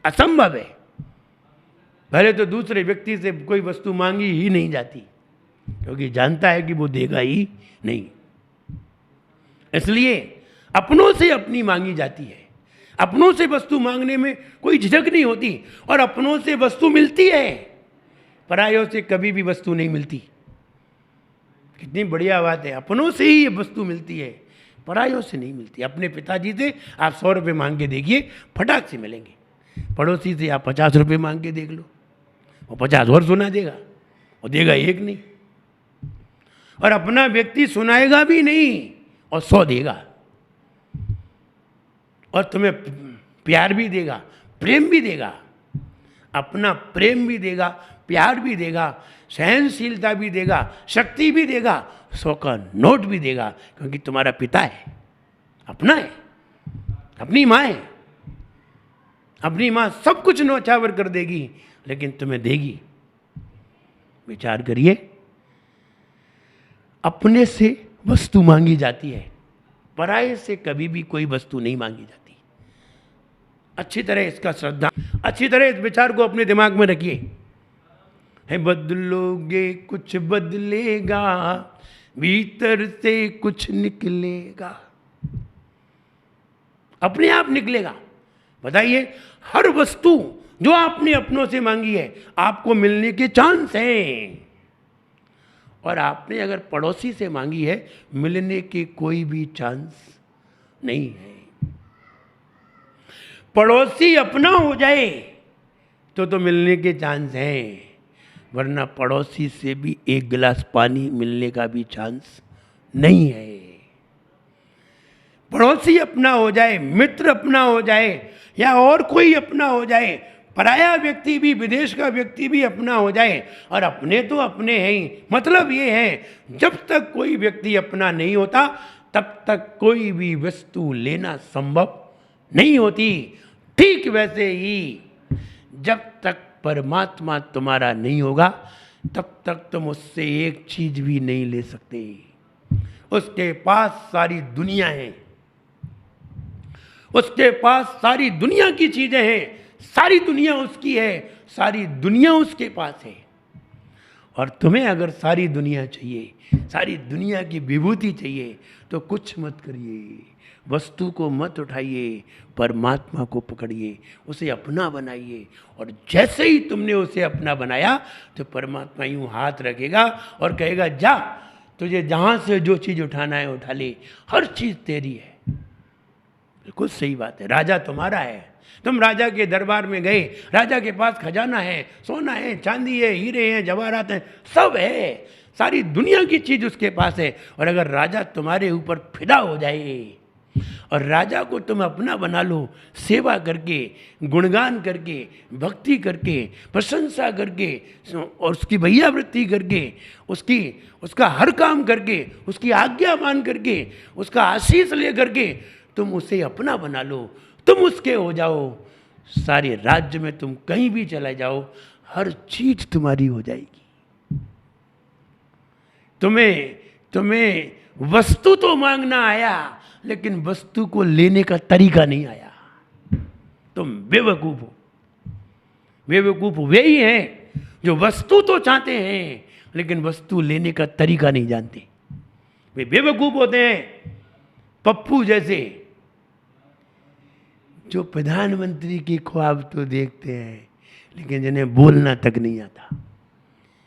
असंभव है। पहले तो दूसरे व्यक्ति से कोई वस्तु मांगी ही नहीं जाती, क्योंकि जानता है कि वो देगा ही नहीं। इसलिए अपनों से अपनी मांगी जाती है। अपनों से वस्तु मांगने में कोई झिझक नहीं होती, और अपनों से वस्तु मिलती है, परायों से कभी भी वस्तु नहीं मिलती। कितनी बढ़िया बात है, अपनों से ही ये वस्तु मिलती है, परायों से नहीं मिलती। अपने पिताजी से आप 100 रुपये मांग के देखिए, फटाक से मिलेंगे। पड़ोसी से आप 50 रुपये मांग के देख लो, वो 50 और सुना देगा, और देगा एक नहीं। और अपना व्यक्ति सुनाएगा भी नहीं और 100 देगा, और तुम्हें प्यार भी देगा, प्रेम भी देगा। अपना प्रेम भी देगा, प्यार भी देगा, सहनशीलता भी देगा, शक्ति भी देगा, 100 का नोट भी देगा, क्योंकि तुम्हारा पिता है, अपना है, अपनी माँ है। अपनी माँ सब कुछ न्योछावर कर देगी, लेकिन तुम्हें देगी। विचार करिए, अपने से वस्तु मांगी जाती है, पराये से कभी भी कोई वस्तु नहीं मांगी जाती। अच्छी तरह इसका श्रद्धा, अच्छी तरह इस विचार को अपने दिमाग में रखिए। है बदलोगे कुछ बदलेगा, भीतर से कुछ निकलेगा, अपने आप निकलेगा। बताइए, हर वस्तु जो आपने अपनों से मांगी है आपको मिलने के चांस हैं, और आपने अगर पड़ोसी से मांगी है मिलने के कोई भी चांस नहीं है। पड़ोसी अपना हो जाए तो मिलने के चांस हैं, वरना पड़ोसी से भी एक गिलास पानी मिलने का भी चांस नहीं है। पड़ोसी अपना हो जाए, मित्र अपना हो जाए, या और कोई अपना हो जाए, पराया व्यक्ति भी, विदेश का व्यक्ति भी अपना हो जाए, और अपने तो अपने हैं ही। मतलब ये है, जब तक कोई व्यक्ति अपना नहीं होता तब तक कोई भी वस्तु लेना संभव नहीं होती। ठीक वैसे ही जब तक परमात्मा तुम्हारा नहीं होगा तब तक तुम उससे एक चीज भी नहीं ले सकते। उसके पास सारी दुनिया है, उसके पास सारी दुनिया की चीजें हैं, सारी दुनिया उसकी है, सारी दुनिया उसके पास है। और तुम्हें अगर सारी दुनिया चाहिए, सारी दुनिया की विभूति चाहिए, तो कुछ मत करिए, वस्तु को मत उठाइए, परमात्मा को पकड़िए, उसे अपना बनाइए। और जैसे ही तुमने उसे अपना बनाया तो परमात्मा यूँ हाथ रखेगा और कहेगा, जा, तुझे जहाँ से जो चीज़ उठाना है उठा ले, हर चीज़ तेरी है। बिल्कुल सही बात है। राजा तुम्हारा है, तुम राजा के दरबार में गए, राजा के पास खजाना है, सोना है, चांदी है, हीरे हैं, जवाहरात हैं, सब है, सारी दुनिया की चीज़ उसके पास है। और अगर राजा तुम्हारे ऊपर फिदा हो जाए और राजा को तुम अपना बना लो, सेवा करके, गुणगान करके, भक्ति करके, प्रशंसा करके, और उसकी भैयावृत्ति करके, उसका हर काम करके, उसकी आज्ञा मान करके, उसका आशीष ले करके तुम उसे अपना बना लो, तुम उसके हो जाओ, सारे राज्य में तुम कहीं भी चले जाओ, हर चीज तुम्हारी हो जाएगी। तुम्हें वस्तु तो मांगना आया, लेकिन वस्तु को लेने का तरीका नहीं आया। तुम बेवकूफ हो। बेवकूफ वे ही हैं जो वस्तु तो चाहते हैं, लेकिन वस्तु लेने का तरीका नहीं जानते। वे बेवकूफ होते हैं पप्पू जैसे, जो प्रधानमंत्री की ख्वाब तो देखते हैं, लेकिन जिन्हें बोलना तक नहीं आता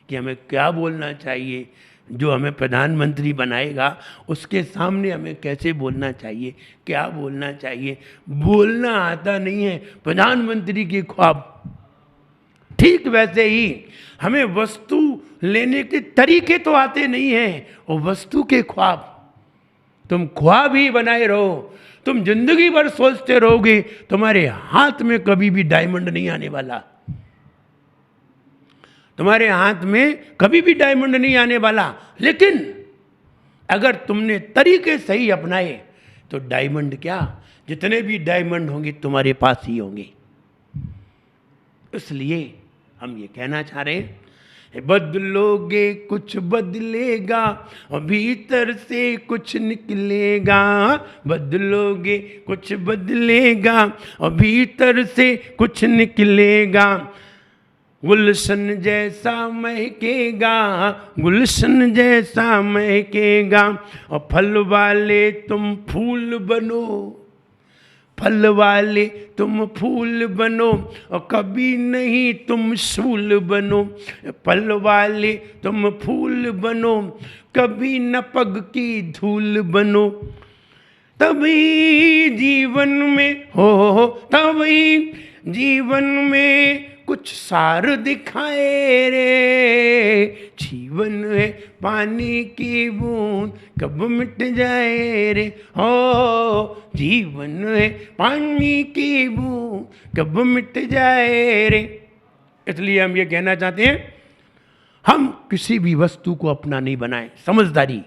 कि हमें क्या बोलना चाहिए। जो हमें प्रधानमंत्री बनाएगा उसके सामने हमें कैसे बोलना चाहिए, क्या बोलना चाहिए, बोलना आता नहीं है। प्रधानमंत्री की ख्वाब। ठीक वैसे ही हमें वस्तु लेने के तरीके तो आते नहीं हैं, और वस्तु के ख्वाब तुम ख्वाब ही बनाए रहो। तुम जिंदगी भर सोचते रहोगे, तुम्हारे हाथ में कभी भी डायमंड नहीं आने वाला। तुम्हारे हाथ में कभी भी डायमंड नहीं आने वाला। लेकिन अगर तुमने तरीके सही अपनाए तो डायमंड क्या, जितने भी डायमंड होंगे तुम्हारे पास ही होंगे। इसलिए हम ये कहना चाह रहे हैं बदलोगे कुछ बदलेगा और भीतर से कुछ निकलेगा। बदलोगे कुछ बदलेगा और भीतर से कुछ निकलेगा। गुलशन जैसा महकेगा, गुलशन जैसा महकेगा और फल वाले तुम फूल बनो, फल वाले तुम फूल बनो और कभी नहीं तुम सूल बनो। फल वाले तुम फूल बनो, कभी न पग की धूल बनो। तभी जीवन में हो, तभी जीवन में कुछ सार दिखाए रे। जीवन है पानी की बूंद कब मिट जाए रे। हो जीवन है पानी की बूंद कब मिट जाए रे। इसलिए हम ये कहना चाहते हैं, हम किसी भी वस्तु को अपना नहीं बनाएं। समझदारी,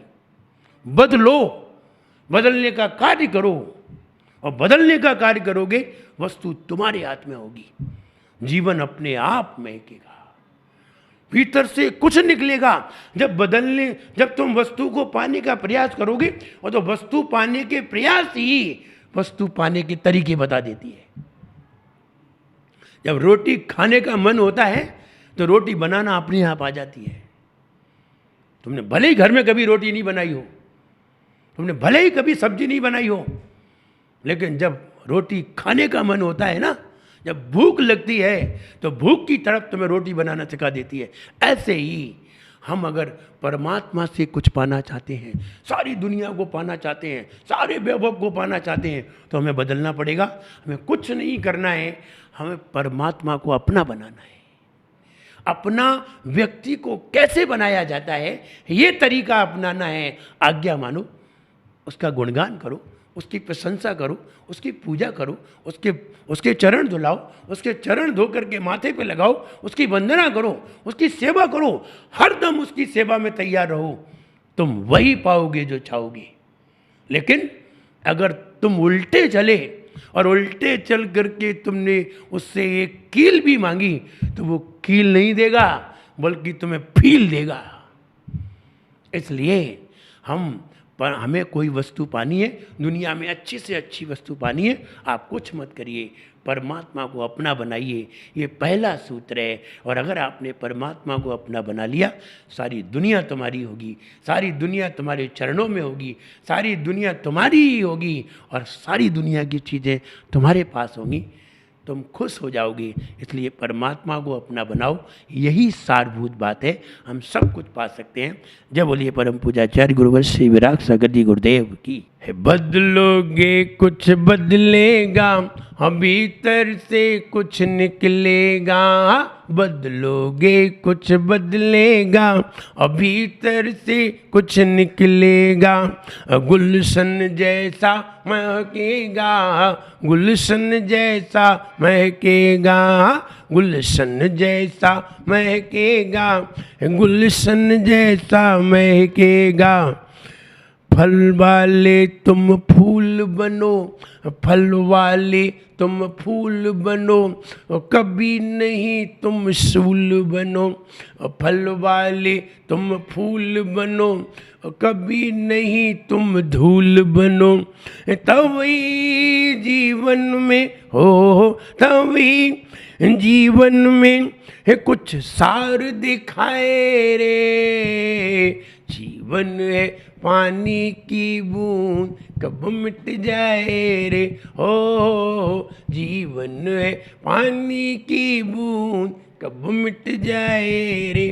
बदलो, बदलने का कार्य करो और बदलने का कार्य करोगे वस्तु तुम्हारे हाथ में होगी। जीवन अपने आप महकेगा, भीतर से कुछ निकलेगा। जब तुम वस्तु को पाने का प्रयास करोगे और तो वस्तु पाने के प्रयास ही वस्तु पाने के तरीके बता देती है। जब रोटी खाने का मन होता है तो रोटी बनाना अपने आप आ जाती है। तुमने भले ही घर में कभी रोटी नहीं बनाई हो, तुमने भले ही कभी सब्जी नहीं बनाई हो, लेकिन जब रोटी खाने का मन होता है ना, जब भूख लगती है तो भूख की तरफ तुम्हें रोटी बनाना सिखा देती है। ऐसे ही हम अगर परमात्मा से कुछ पाना चाहते हैं, सारी दुनिया को पाना चाहते हैं, सारे वैभव को पाना चाहते हैं, तो हमें बदलना पड़ेगा। हमें कुछ नहीं करना है, हमें परमात्मा को अपना बनाना है। अपना व्यक्ति को कैसे बनाया जाता है ये तरीका अपनाना है। आज्ञा मानो, उसका गुणगान करो, उसकी प्रशंसा करो, उसकी पूजा करो, उसके चरण धुलाओ, उसके चरण धो करके माथे पे लगाओ, उसकी वंदना करो, उसकी सेवा करो, हर दम उसकी सेवा में तैयार रहो। तुम वही पाओगे जो चाहोगे। लेकिन अगर तुम उल्टे चले और उल्टे चल करके तुमने उससे एक कील भी मांगी तो वो कील नहीं देगा बल्कि तुम्हें फील देगा। इसलिए हमें कोई वस्तु पानी है, दुनिया में अच्छी से अच्छी वस्तु पानी है, आप कुछ मत करिए, परमात्मा को अपना बनाइए। ये पहला सूत्र है। और अगर आपने परमात्मा को अपना बना लिया, सारी दुनिया तुम्हारी होगी, सारी दुनिया तुम्हारे चरणों में होगी, सारी दुनिया तुम्हारी ही होगी और सारी दुनिया की चीज़ें तुम्हारे पास होंगी। तुम खुश हो जाओगे। इसलिए परमात्मा को अपना बनाओ, यही सारभूत बात है। हम सब कुछ पा सकते हैं। जय बोलिए परम पूज्याचार्य गुरुवर श्री विराग सागर जी गुरुदेव की। बदलोगे कुछ बदलेगा, हम भीतर से कुछ निकलेगा। बदलोगे कुछ बदलेगा और भीतर से कुछ निकलेगा। गुलशन जैसा महकेगा, गुलशन जैसा महकेगा, गुलशन जैसा महकेगा, गुलशन जैसा महकेगा। फल वाले तुम फूल बनो, फल वाले तुम फूल बनो, कभी नहीं तुम सूल बनो। फल वाले तुम फूल बनो, कभी नहीं तुम धूल बनो। तभी जीवन में हो, तभी जीवन में कुछ सार दिखाए रे। जीवन है पानी की बूंद कब मिट जाए रे। हो जीवन है पानी की बूंद कब मिट जाए रे।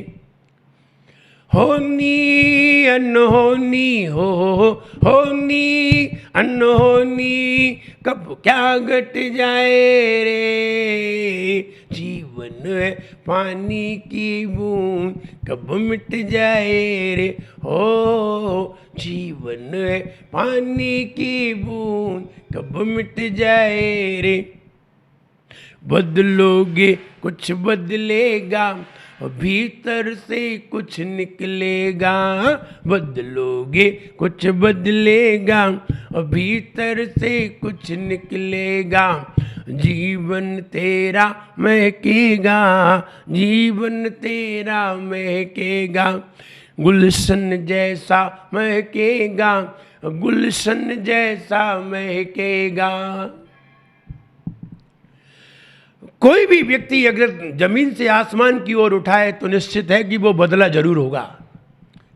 होनी अनहोनी हो, होनी अनहोनी कब क्या घट जाए रे। जीवन है पानी की बूंद कब मिट जाए रे। हो जीवन है पानी की बूंद कब मिट जाए रे। बदलोगे कुछ बदलेगा, भीतर से कुछ निकलेगा, बदलोगे कुछ बदलेगा, भीतर से कुछ निकलेगा, जीवन तेरा महकेगा, जीवन तेरा महकेगा, गुलशन जैसा महकेगा, गुलशन जैसा महकेगा। कोई भी व्यक्ति अगर जमीन से आसमान की ओर उठाए तो निश्चित है कि वो बदला जरूर होगा,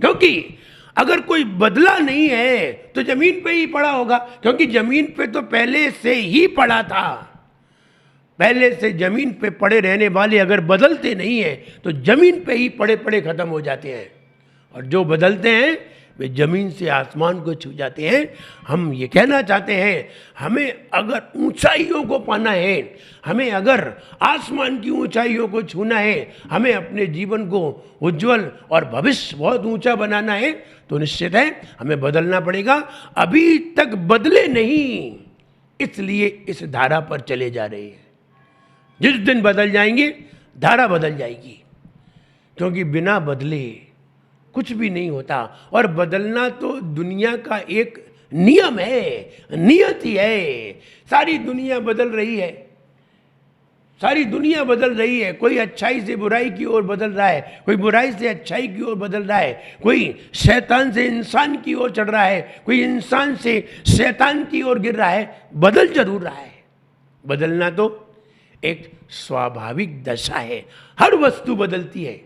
क्योंकि अगर कोई बदला नहीं है तो जमीन पे ही पड़ा होगा, क्योंकि जमीन पे तो पहले से ही पड़ा था। पहले से जमीन पे पड़े रहने वाले अगर बदलते नहीं हैं तो जमीन पे ही पड़े पड़े खत्म हो जाते हैं, और जो बदलते हैं वे जमीन से आसमान को छू जाते हैं। हम ये कहना चाहते हैं, हमें अगर ऊंचाइयों को पाना है, हमें अगर आसमान की ऊंचाइयों को छूना है, हमें अपने जीवन को उज्जवल और भविष्य बहुत ऊंचा बनाना है, तो निश्चित है हमें बदलना पड़ेगा। अभी तक बदले नहीं, इसलिए इस धारा पर चले जा रहे हैं। जिस दिन बदल जाएंगे धारा बदल जाएगी, क्योंकि बिना बदले कुछ भी नहीं होता। और बदलना तो दुनिया का एक नियम है, नियति है। सारी दुनिया बदल रही है, सारी दुनिया बदल रही है। कोई अच्छाई से बुराई की ओर बदल रहा है, कोई बुराई से अच्छाई की ओर बदल रहा है, कोई शैतान से इंसान की ओर चढ़ रहा है, कोई इंसान से शैतान की ओर गिर रहा है। बदल जरूर रहा है। बदलना तो एक स्वाभाविक दशा है, हर वस्तु बदलती है।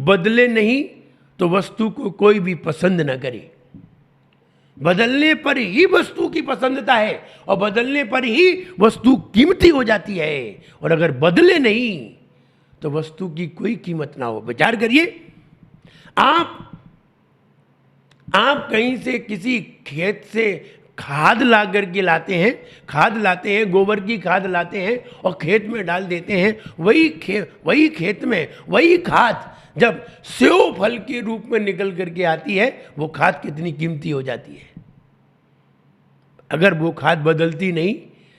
बदले नहीं तो वस्तु को कोई भी पसंद न करे। बदलने पर ही वस्तु की पसंदता है, और बदलने पर ही वस्तु कीमती हो जाती है। और अगर बदले नहीं तो वस्तु की कोई कीमत ना हो। विचार करिए, आप कहीं से किसी खेत से खाद ला करके लाते हैं, खाद लाते हैं, गोबर की खाद लाते हैं और खेत में डाल देते हैं। वही खेत में वही खाद जब सेव फल के रूप में निकल करके आती है, वो खाद कितनी कीमती हो जाती है। अगर वो खाद बदलती नहीं,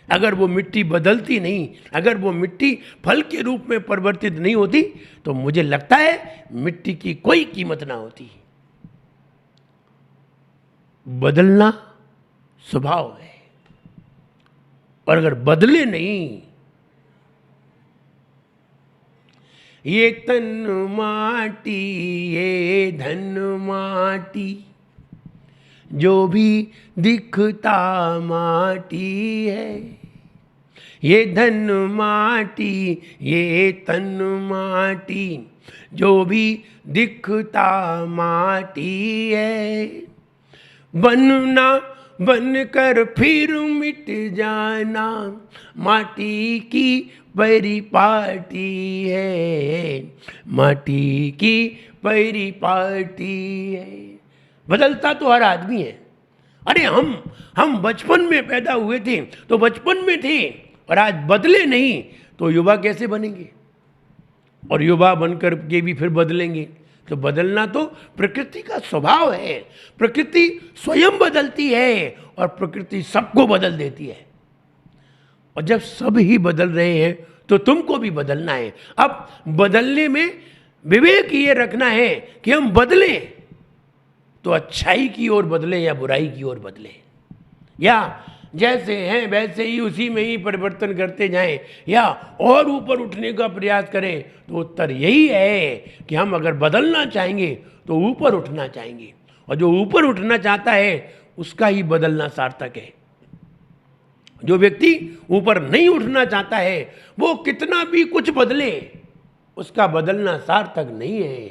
अगर वो मिट्टी बदलती नहीं, अगर वो मिट्टी फल के रूप में परिवर्तित नहीं होती, तो मुझे लगता है मिट्टी की कोई कीमत ना होती। बदलना स्वभाव है, और अगर बदले नहीं, ये तन माटी ये धन माटी, जो भी दिखता माटी है। ये धन माटी ये तन माटी, जो भी दिखता माटी है। बनना बनकर फिर मिट जाना, माटी की परिपाटी है, माटी की परिपाटी है। बदलता तो हर आदमी है। अरे हम बचपन में पैदा हुए थे तो बचपन में थे, और आज बदले नहीं तो युवा कैसे बनेंगे? और युवा बनकर के भी फिर बदलेंगे। तो बदलना तो प्रकृति का स्वभाव है। प्रकृति स्वयं बदलती है और प्रकृति सबको बदल देती है। और जब सब ही बदल रहे हैं तो तुमको भी बदलना है। अब बदलने में विवेक ये रखना है कि हम बदलें तो अच्छाई की ओर बदलें या बुराई की ओर बदलें, या जैसे हैं वैसे ही उसी में ही परिवर्तन करते जाएं, या और ऊपर उठने का प्रयास करें। तो उत्तर यही है कि हम अगर बदलना चाहेंगे तो ऊपर उठना चाहेंगे, और जो ऊपर उठना चाहता है उसका ही बदलना सार्थक है। जो व्यक्ति ऊपर नहीं उठना चाहता है वो कितना भी कुछ बदले, उसका बदलना सार्थक नहीं है।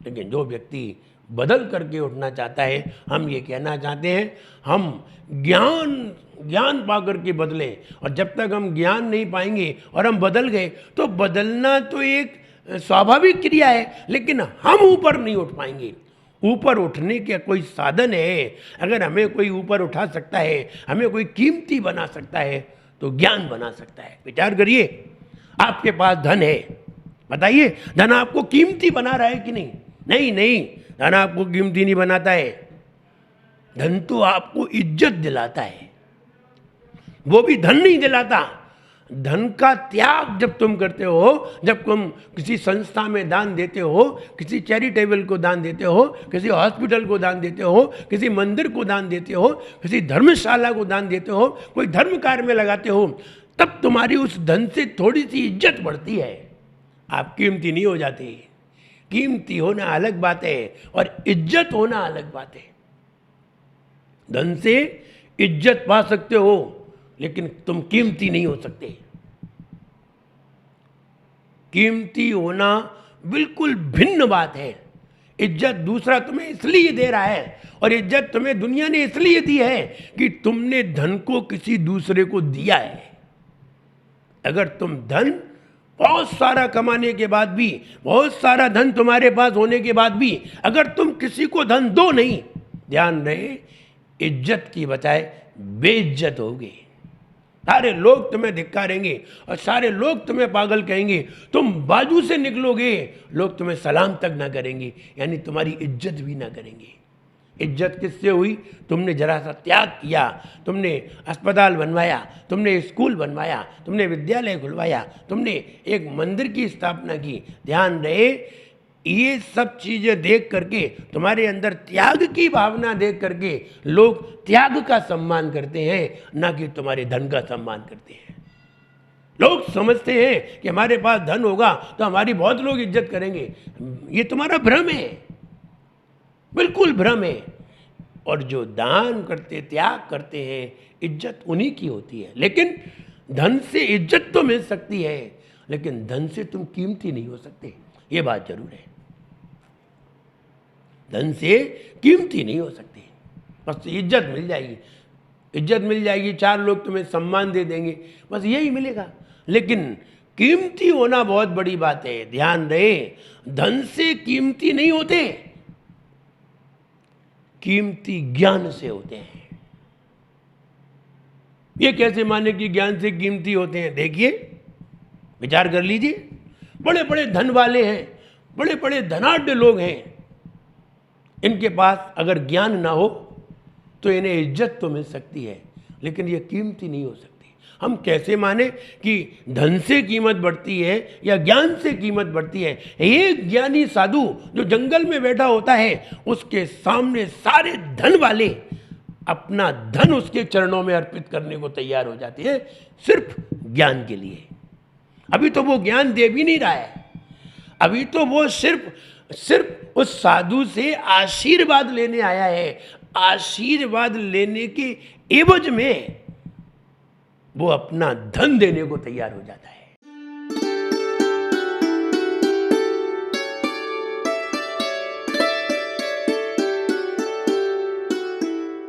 लेकिन जो व्यक्ति बदल करके उठना चाहता है, हम ये कहना चाहते हैं हम ज्ञान पा करके बदलें। और जब तक हम ज्ञान नहीं पाएंगे और हम बदल गए तो बदलना तो एक स्वाभाविक क्रिया है, लेकिन हम ऊपर नहीं उठ पाएंगे। ऊपर उठने का कोई साधन है। अगर हमें कोई ऊपर उठा सकता है, हमें कोई कीमती बना सकता है, तो ज्ञान बना सकता है। विचार करिए, आपके पास धन है, बताइए धन आपको कीमती बना रहा है कि नहीं? नहीं, धन आपको कीमती नहीं बनाता है। धन तो आपको इज्जत दिलाता है। वो भी धन नहीं दिलाता, धन का त्याग जब तुम करते हो, जब तुम किसी संस्था में दान देते हो, किसी चैरिटेबल को दान देते हो, किसी हॉस्पिटल को दान देते हो, किसी मंदिर को दान देते हो, किसी धर्मशाला को दान देते हो, कोई धर्म कार्य में लगाते हो, तब तुम्हारी उस धन से थोड़ी सी इज्जत बढ़ती है। आप कीमती नहीं हो जाते। कीमती होना अलग बात है और इज्जत होना अलग बात है। धन से इज्जत पा सकते हो, लेकिन तुम कीमती नहीं हो सकते। कीमती होना बिल्कुल भिन्न बात है। इज्जत दूसरा तुम्हें इसलिए दे रहा है, और इज्जत तुम्हें दुनिया ने इसलिए दी है कि तुमने धन को किसी दूसरे को दिया है। अगर तुम धन बहुत सारा कमाने के बाद भी, बहुत सारा धन तुम्हारे पास होने के बाद भी, अगर तुम किसी को धन दो नहीं, ध्यान रहे, इज्जत की बजाय बेइज्जत होगी। सारे लोग तुम्हें धिक्कारेंगे और सारे लोग तुम्हें पागल कहेंगे। तुम बाजू से निकलोगे, लोग तुम्हें सलाम तक ना करेंगे, यानी तुम्हारी इज्जत भी ना करेंगे। इज्जत किससे हुई? तुमने जरा सा त्याग किया, तुमने अस्पताल बनवाया, तुमने स्कूल बनवाया, तुमने विद्यालय खुलवाया, तुमने एक मंदिर की स्थापना की। ध्यान रहे, ये सब चीज़ें देख करके, तुम्हारे अंदर त्याग की भावना देख करके लोग त्याग का सम्मान करते हैं, ना कि तुम्हारे धन का सम्मान करते हैं। लोग समझते हैं कि हमारे पास धन होगा तो हमारी बहुत लोग इज्जत करेंगे। ये तुम्हारा भ्रम है, बिल्कुल भ्रम है। और जो दान करते, त्याग करते हैं, इज्जत उन्हीं की होती है। लेकिन धन से इज्जत तो मिल सकती है, लेकिन धन से तुम कीमती नहीं हो सकते, ये बात जरूर है। धन से कीमती नहीं हो सकते, बस इज्जत मिल जाएगी, इज्जत मिल जाएगी, चार लोग तुम्हें सम्मान दे देंगे, बस यही मिलेगा। लेकिन कीमती होना बहुत बड़ी बात है। ध्यान रहे, धन से कीमती नहीं होते, कीमती ज्ञान से होते हैं। ये कैसे माने कि ज्ञान से कीमती होते हैं? देखिए, विचार कर लीजिए। बड़े बड़े धन वाले हैं, बड़े बड़े धनाढ्य लोग हैं, इनके पास अगर ज्ञान ना हो तो इन्हें इज्जत तो मिल सकती है, लेकिन ये कीमती नहीं हो सकती। हम कैसे माने कि धन से कीमत बढ़ती है या ज्ञान से कीमत बढ़ती है? एक ज्ञानी साधु जो जंगल में बैठा होता है, उसके सामने सारे धन वाले अपना धन उसके चरणों में अर्पित करने को तैयार हो जाते हैं, सिर्फ ज्ञान के लिए। अभी तो वो ज्ञान दे भी नहीं रहा है, अभी तो वो सिर्फ उस साधु से आशीर्वाद लेने आया है। आशीर्वाद लेने के एवज में वो अपना धन देने को तैयार हो जाता है।